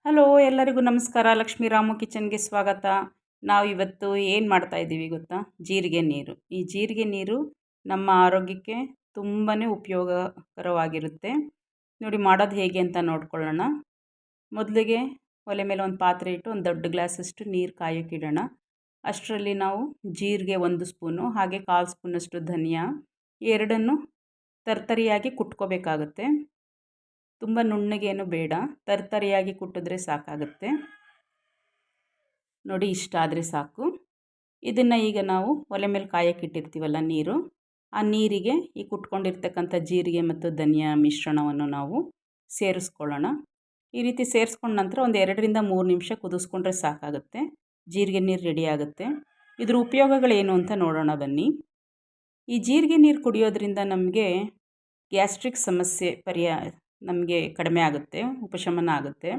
Hello ಎಲ್ಲರಿಗೂ ನಮಸ್ಕಾರ. ಲಕ್ಷ್ಮೀ ರಾಮು ಕಿಚನ್ಗೆ ಸ್ವಾಗತ. ನಾವು ಇವತ್ತು ಏನು ಮಾಡ್ತಾ ಇದ್ದೀವಿ ಗೊತ್ತಾ? ಜೀರಿಗೆ ನೀರು. ಈ ಜೀರಿಗೆ ನೀರು ನಮ್ಮ ಆರೋಗ್ಯಕ್ಕೆ ತುಂಬಾ ಉಪಯೋಗಕರವಾಗಿರುತ್ತೆ. ನೋಡಿ ಮಾಡೋದು ಹೇಗೆ ಅಂತ ನೋಡ್ಕೊಳ್ಳೋಣ. ಮೊದಲಿಗೆ ಒಲೆ ಮೇಲೆ ಒಂದು ಪಾತ್ರೆ ಇಟ್ಟು ಒಂದು ದೊಡ್ಡ ಗ್ಲಾಸಷ್ಟು ನೀರು ಕಾಯೋಕ್ಕಿಡೋಣ. ಅಷ್ಟರಲ್ಲಿ ನಾವು ಜೀರಿಗೆ 1 ಸ್ಪೂನು, ಹಾಗೆ 1/4 ಸ್ಪೂನಷ್ಟು ಧನಿಯಾ ಎರಡನ್ನು ತರ್ತರಿಯಾಗಿ ಕುಟ್ಕೋಬೇಕಾಗುತ್ತೆ. ತುಂಬ ನುಣ್ಣಗೇನು ಬೇಡ, ತರ್ತರಿಯಾಗಿ ಕುಟ್ಟಿದ್ರೆ ಸಾಕಾಗುತ್ತೆ. ನೋಡಿ ಇಷ್ಟ ಆದರೆ ಸಾಕು. ಇದನ್ನು ಈಗ ನಾವು ಒಲೆ ಮೇಲೆ ಕಾಯಕ್ಕಿಟ್ಟಿರ್ತೀವಲ್ಲ ನೀರು, ಆ ನೀರಿಗೆ ಈ ಕುಟ್ಕೊಂಡಿರ್ತಕ್ಕಂಥ ಜೀರಿಗೆ ಮತ್ತು ಧನಿಯಾ ಮಿಶ್ರಣವನ್ನು ನಾವು ಸೇರಿಸ್ಕೊಳ್ಳೋಣ. ಈ ರೀತಿ ಸೇರಿಸ್ಕೊಂಡ ನಂತರ ಒಂದು 2ರಿಂದ 3 ನಿಮಿಷ ಕುದಿಸ್ಕೊಂಡ್ರೆ ಸಾಕಾಗುತ್ತೆ. ಜೀರಿಗೆ ನೀರು ರೆಡಿ ಆಗುತ್ತೆ. ಇದ್ರ ಉಪಯೋಗಗಳೇನು ಅಂತ ನೋಡೋಣ ಬನ್ನಿ. ಈ ಜೀರಿಗೆ ನೀರು ಕುಡಿಯೋದ್ರಿಂದ ನಮಗೆ ಗ್ಯಾಸ್ಟ್ರಿಕ್ ಸಮಸ್ಯೆ ನಮಗೆ ಕಡಿಮೆ ಆಗುತ್ತೆ, ಉಪಶಮನ ಆಗುತ್ತೆ.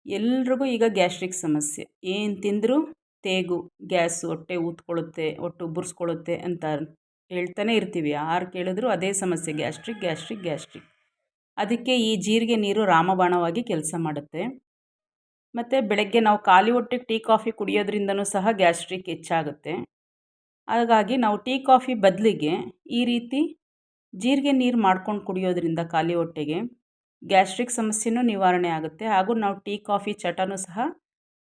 ಎಲ್ರಿಗೂ ಈಗ ಗ್ಯಾಸ್ಟ್ರಿಕ್ ಸಮಸ್ಯೆ, ಏನು ತಿಂದರೂ ತೇಗು, ಗ್ಯಾಸು, ಹೊಟ್ಟೆ ಊದ್ಕೊಳ್ಳುತ್ತೆ, ಹೊಟ್ಟೆ ಉಬ್ಬರಿಸ್ಕೊಳ್ಳುತ್ತೆ ಅಂತ ಹೇಳ್ತಾನೆ ಇರ್ತೀವಿ. ಯಾರು ಕೇಳಿದ್ರು ಅದೇ ಸಮಸ್ಯೆ, ಗ್ಯಾಸ್ಟ್ರಿಕ್. ಅದಕ್ಕೆ ಈ ಜೀರಿಗೆ ನೀರು ರಾಮಬಾಣವಾಗಿ ಕೆಲಸ ಮಾಡುತ್ತೆ. ಮತ್ತು ಬೆಳಗ್ಗೆ ನಾವು ಖಾಲಿ ಹೊಟ್ಟೆಗೆ ಟೀ ಕಾಫಿ ಕುಡಿಯೋದ್ರಿಂದನೂ ಸಹ ಗ್ಯಾಸ್ಟ್ರಿಕ್ ಹೆಚ್ಚಾಗುತ್ತೆ. ಹಾಗಾಗಿ ನಾವು ಟೀ ಕಾಫಿ ಬದಲಿಗೆ ಈ ರೀತಿ ಜೀರಿಗೆ ನೀರು ಮಾಡ್ಕೊಂಡು ಕುಡಿಯೋದ್ರಿಂದ ಖಾಲಿ ಹೊಟ್ಟೆಗೆ ಗ್ಯಾಸ್ಟ್ರಿಕ್ ಸಮಸ್ಯೆನೂ ನಿವಾರಣೆ ಆಗುತ್ತೆ. ಹಾಗೂ ನಾವು ಟೀ ಕಾಫಿ ಚಟನೂ ಸಹ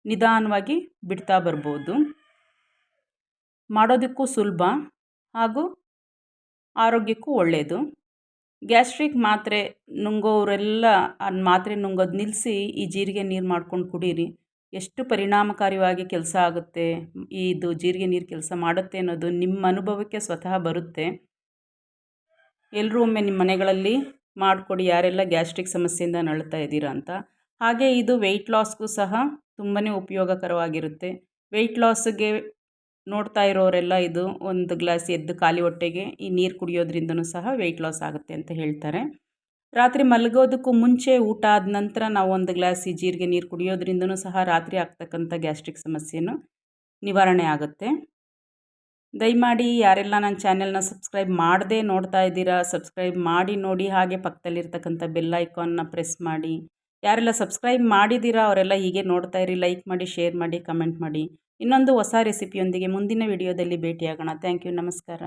ನಿಧಾನವಾಗಿ ಬಿಡ್ತಾ ಬರ್ಬೋದು. ಮಾಡೋದಕ್ಕೂ ಸುಲಭ ಹಾಗೂ ಆರೋಗ್ಯಕ್ಕೂ ಒಳ್ಳೆಯದು. ಗ್ಯಾಸ್ಟ್ರಿಕ್ ಮಾತ್ರೆ ನುಂಗೋರೆಲ್ಲ ಆ ಮಾತ್ರೆ ನುಂಗೋದು ನಿಲ್ಲಿಸಿ ಈ ಜೀರಿಗೆ ನೀರು ಮಾಡ್ಕೊಂಡು ಕುಡೀರಿ. ಎಷ್ಟು ಪರಿಣಾಮಕಾರಿಯಾಗಿ ಕೆಲಸ ಆಗುತ್ತೆ, ಇದು ಜೀರಿಗೆ ನೀರು ಕೆಲಸ ಮಾಡುತ್ತೆ ಅನ್ನೋದು ನಿಮ್ಮ ಅನುಭವಕ್ಕೆ ಸ್ವತಃ ಬರುತ್ತೆ. ಎಲ್ಲರೂ ಒಮ್ಮೆ ನಿಮ್ಮ ಮನೆಗಳಲ್ಲಿ ಮಾಡಿಕೊಡಿ, ಯಾರೆಲ್ಲ ಗ್ಯಾಸ್ಟ್ರಿಕ್ ಸಮಸ್ಯೆಯಿಂದ ನರಳ್ತಾ ಇದ್ದೀರಾ ಅಂತ. ಹಾಗೆ ಇದು ವೆಯ್ಟ್ ಲಾಸ್ಗೂ ಸಹ ತುಂಬಾ ಉಪಯೋಗಕರವಾಗಿರುತ್ತೆ. ವೆಯ್ಟ್ ಲಾಸ್ಗೆ ನೋಡ್ತಾ ಇರೋರೆಲ್ಲ ಇದು ಒಂದು ಗ್ಲಾಸ್ ಎದ್ದು ಖಾಲಿ ಹೊಟ್ಟೆಗೆ ಈ ನೀರು ಕುಡಿಯೋದ್ರಿಂದನೂ ಸಹ ವೆಯ್ಟ್ ಲಾಸ್ ಆಗುತ್ತೆ ಅಂತ ಹೇಳ್ತಾರೆ. ರಾತ್ರಿ ಮಲಗೋದಕ್ಕೂ ಮುಂಚೆ ಊಟ ಆದ ನಂತರ ನಾವು 1 ಗ್ಲಾಸ್ ಈ ಜೀರಿಗೆ ನೀರು ಕುಡಿಯೋದ್ರಿಂದನೂ ಸಹ ರಾತ್ರಿ ಆಗ್ತಕ್ಕಂಥ ಗ್ಯಾಸ್ಟ್ರಿಕ್ ಸಮಸ್ಯೆನೂ ನಿವಾರಣೆ ಆಗುತ್ತೆ. ದಯಮಾಡಿ ಯಾರೆಲ್ಲ ನನ್ನ ಚಾನೆಲ್ನ ಸಬ್ಸ್ಕ್ರೈಬ್ ಮಾಡದೆ ನೋಡ್ತಾ ಇದ್ದೀರಾ, ಸಬ್ಸ್ಕ್ರೈಬ್ ಮಾಡಿ ನೋಡಿ. ಹಾಗೆ ಪಕ್ಕದಲ್ಲಿರ್ತಕ್ಕಂಥ ಬೆಲ್ ಐಕಾನ್ನ ಪ್ರೆಸ್ ಮಾಡಿ. ಯಾರೆಲ್ಲ ಸಬ್ಸ್ಕ್ರೈಬ್ ಮಾಡಿದ್ದೀರಾ ಅವರೆಲ್ಲ ಹೀಗೆ ನೋಡ್ತಾ ಇರಿ. ಲೈಕ್ ಮಾಡಿ, ಶೇರ್ ಮಾಡಿ, ಕಮೆಂಟ್ ಮಾಡಿ. ಇನ್ನೊಂದು ಹೊಸ ರೆಸಿಪಿಯೊಂದಿಗೆ ಮುಂದಿನ ವಿಡಿಯೋದಲ್ಲಿ ಭೇಟಿಯಾಗೋಣ. Thank you. ನಮಸ್ಕಾರ.